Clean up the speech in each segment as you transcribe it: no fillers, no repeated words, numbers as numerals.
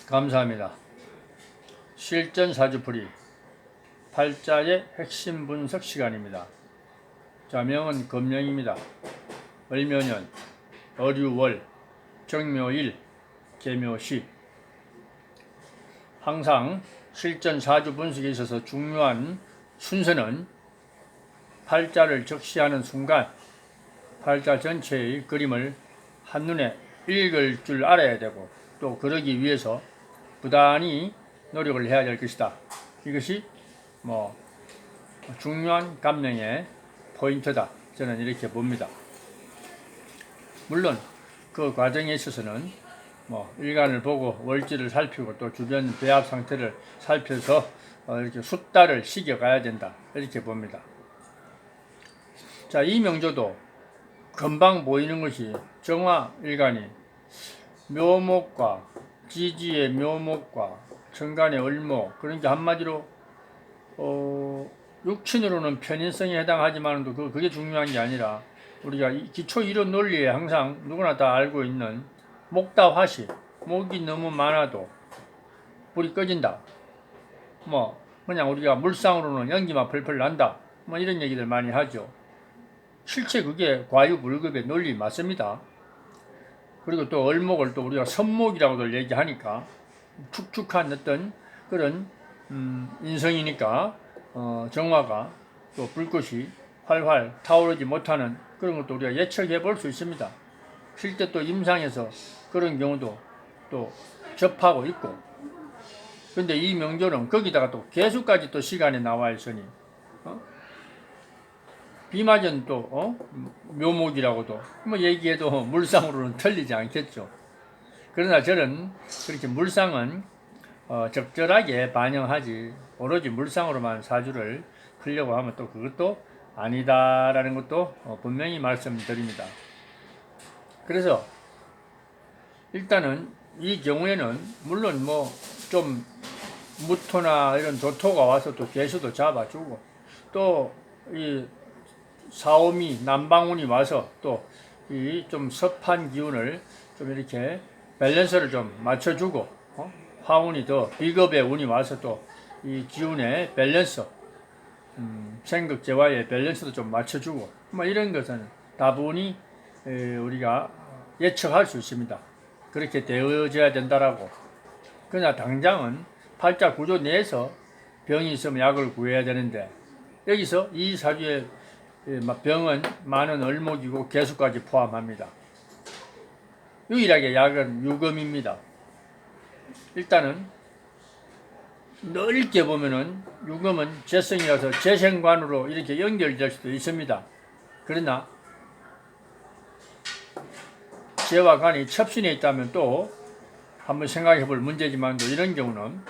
감사합니다. 실전사주풀이 팔자의 핵심 분석 시간입니다. 자, 명은 금명입니다. 을묘년, 어류월, 정묘일, 계묘시. 항상 실전사주 분석에 있어서 중요한 순서는 팔자를 적시하는 순간 팔자 전체의 그림을 한눈에 읽을 줄 알아야 되고, 또 그러기 위해서 부단히 노력을 해야 될 것이다. 이것이 중요한 감명의 포인트다. 저는 이렇게 봅니다. 물론 그 과정에 있어서는 일간을 보고 월지를 살피고 또 주변 배합 상태를 살펴서 이렇게 숫달을 시켜가야 된다. 이렇게 봅니다. 자, 이 명조도 금방 보이는 것이 정화일간이 묘목과 지지의 묘목과 천간의 을목, 그러니까 한마디로 육친으로는 편인성에 해당하지만 그게 중요한 게 아니라 우리가 기초 이론 논리에 항상 누구나 다 알고 있는 목다화시, 목이 너무 많아도 불이 꺼진다. 그냥 우리가 물상으로는 연기만 펄펄 난다. 이런 얘기들 많이 하죠. 실제 그게 과유불급의 논리 맞습니다. 그리고 또 을목을 또 우리가 선목이라고들 얘기하니까 축축한 어떤 그런 인성이니까 정화가 또 불꽃이 활활 타오르지 못하는 그런 것도 우리가 예측해 볼 수 있습니다. 실제 또 임상에서 그런 경우도 또 접하고 있고, 근데 이 명조는 거기다가 또 개수까지 또 시간에 나와 있으니 비마전 또 묘목이라고도 얘기해도 물상으로는 틀리지 않겠죠. 그러나 저는 그렇게 물상은 적절하게 반영하지 오로지 물상으로만 사주를 풀려고 하면 또 그것도 아니다라는 것도 분명히 말씀드립니다. 그래서 일단은 이 경우에는 물론 좀 무토나 이런 도토가 와서 또 개수도 잡아주고, 또 이 사오미 남방운이 와서 또 이 좀 섭한 기운을 좀 이렇게 밸런스를 좀 맞춰주고, 화운이 더 비겁의 운이 와서 또 이 기운의 밸런스, 생극재화의 밸런스도 좀 맞춰주고, 이런 것은 다분히 우리가 예측할 수 있습니다. 그렇게 되어져야 된다라고. 그러나 당장은 팔자 구조 내에서 병이 있으면 약을 구해야 되는데, 여기서 이 사주의 병은 많은 을목이고 개수까지 포함합니다. 유일하게 약은 유금입니다. 일단은 넓게 보면은 유금은 재성이라서 재생관으로 이렇게 연결될 수도 있습니다. 그러나 재와 간이 첩신에 있다면 또 한번 생각해 볼 문제지만, 이런 경우는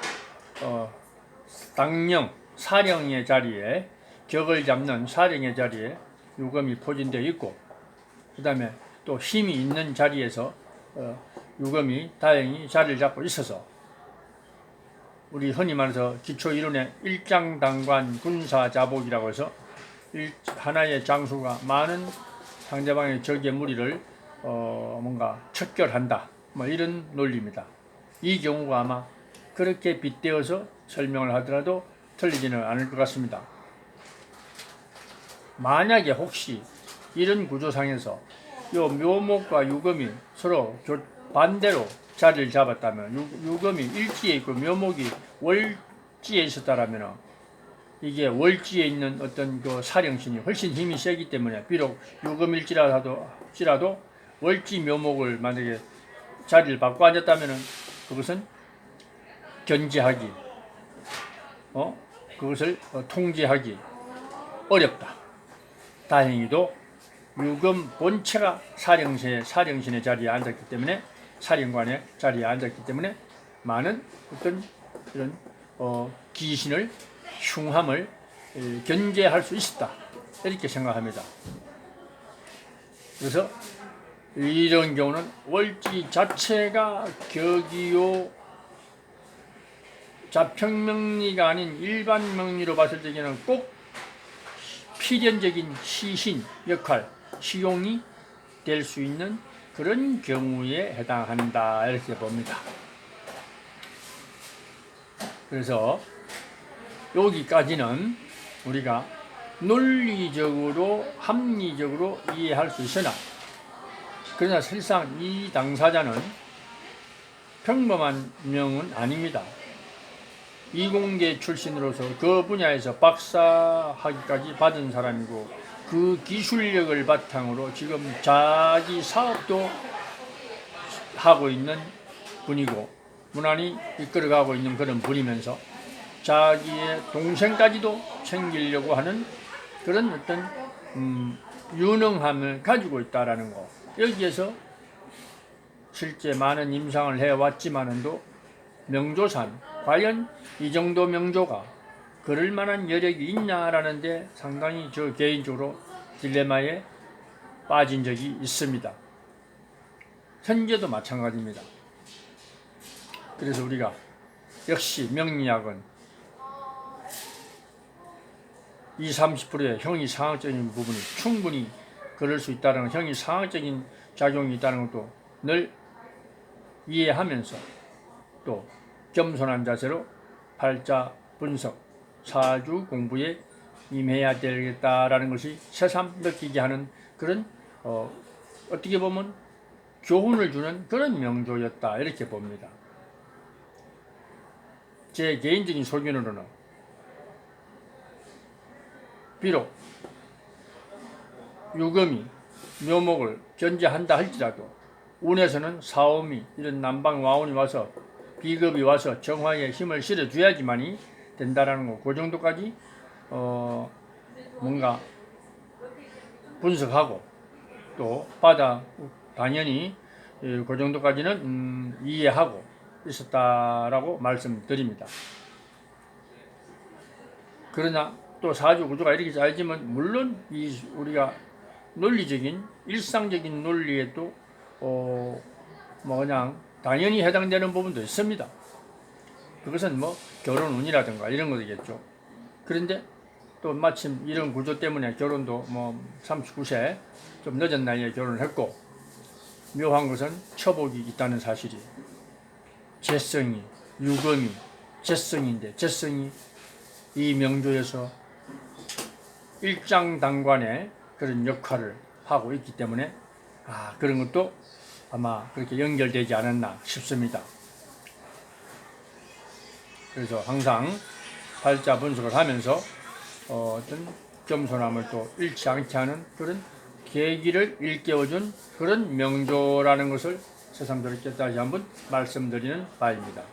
당령, 사령의 자리에, 격을 잡는 사령의 자리에 유금이 포진되어 있고, 그 다음에 또 힘이 있는 자리에서 유금이 다행히 자리를 잡고 있어서 우리 흔히 말해서 기초이론의 일장당관 군사자복이라고 해서 하나의 장수가 많은 상대방의 적의 무리를 뭔가 척결한다, 이런 논리입니다. 이 경우가 아마 그렇게 빗대어서 설명을 하더라도 틀리지는 않을 것 같습니다. 만약에 혹시 이런 구조상에서 요 묘목과 유금이 서로 반대로 자리를 잡았다면, 유금이 일지에 있고 묘목이 월지에 있었다라면, 이게 월지에 있는 어떤 그 사령신이 훨씬 힘이 세기 때문에 비록 유금일지라도 월지 묘목을 만약에 자리를 바꿔 앉았다면은 그것은 견제하기, 그것을 통제하기 어렵다. 다행히도 유금 본체가 사령신의 자리에 앉았기 때문에, 사령관의 자리에 앉았기 때문에 많은 어떤 이런 귀신을, 흉함을 견제할 수 있었다, 이렇게 생각합니다. 그래서 이런 경우는 월지 자체가 격이요 자평명리가 아닌 일반 명리로 봤을 때는 꼭 필연적인 시신 역할, 시용이 될 수 있는 그런 경우에 해당한다, 이렇게 봅니다. 그래서 여기까지는 우리가 논리적으로 합리적으로 이해할 수 있으나, 그러나 실상 이 당사자는 평범한 명은 아닙니다. 이공계 출신으로서 그 분야에서 박사학위까지 받은 사람이고, 그 기술력을 바탕으로 지금 자기 사업도 하고 있는 분이고, 무난히 이끌어가고 있는 그런 분이면서 자기의 동생까지도 챙기려고 하는 그런 어떤 유능함을 가지고 있다라는 거. 여기에서 실제 많은 임상을 해왔지만은도 명조산, 과연 이 정도 명조가 그럴 만한 여력이 있냐라는데 상당히 저 개인적으로 딜레마에 빠진 적이 있습니다. 현재도 마찬가지입니다. 그래서 우리가 역시 명리학은 20-30%의 형이상학적인 부분이 충분히 그럴 수 있다는, 형이상학적인 작용이 있다는 것도 늘 이해하면서 또 겸손한 자세로 팔자 분석, 사주 공부에 임해야 되겠다라는 것이 새삼 느끼게 하는 그런 어떻게 보면 교훈을 주는 그런 명조였다, 이렇게 봅니다. 제 개인적인 소견으로는 비록 유금이 묘목을 견제한다 할지라도 운에서는 사오미, 이런 남방와운이 와서 비급이 와서 정화에 힘을 실어줘야지만이 된다라는 거, 그 정도까지 뭔가 분석하고 또 당연히 그 정도까지는 이해하고 있었다라고 말씀드립니다. 그러나 또 사주 구조가 이렇게 짜여지면 물론 우리가 논리적인 일상적인 논리에도 뭐 그냥 당연히 해당되는 부분도 있습니다. 그것은 뭐 결혼 운이라든가 이런 거겠죠. 그런데 또 마침 이런 구조 때문에 결혼도 뭐 39세 좀 늦은 나이에 결혼을 했고, 묘한 것은 처복이 있다는 사실이, 재성이, 유금이 재성인데 재성이 이 명조에서 일장당관의 그런 역할을 하고 있기 때문에 그런 것도 아마 그렇게 연결되지 않았나 싶습니다. 그래서 항상 팔자 분석을 하면서 어떤 겸손함을 또 잃지 않게 하는 그런 계기를 일깨워준 그런 명조라는 것을 새삼스럽게 다시 한번 말씀드리는 바입니다.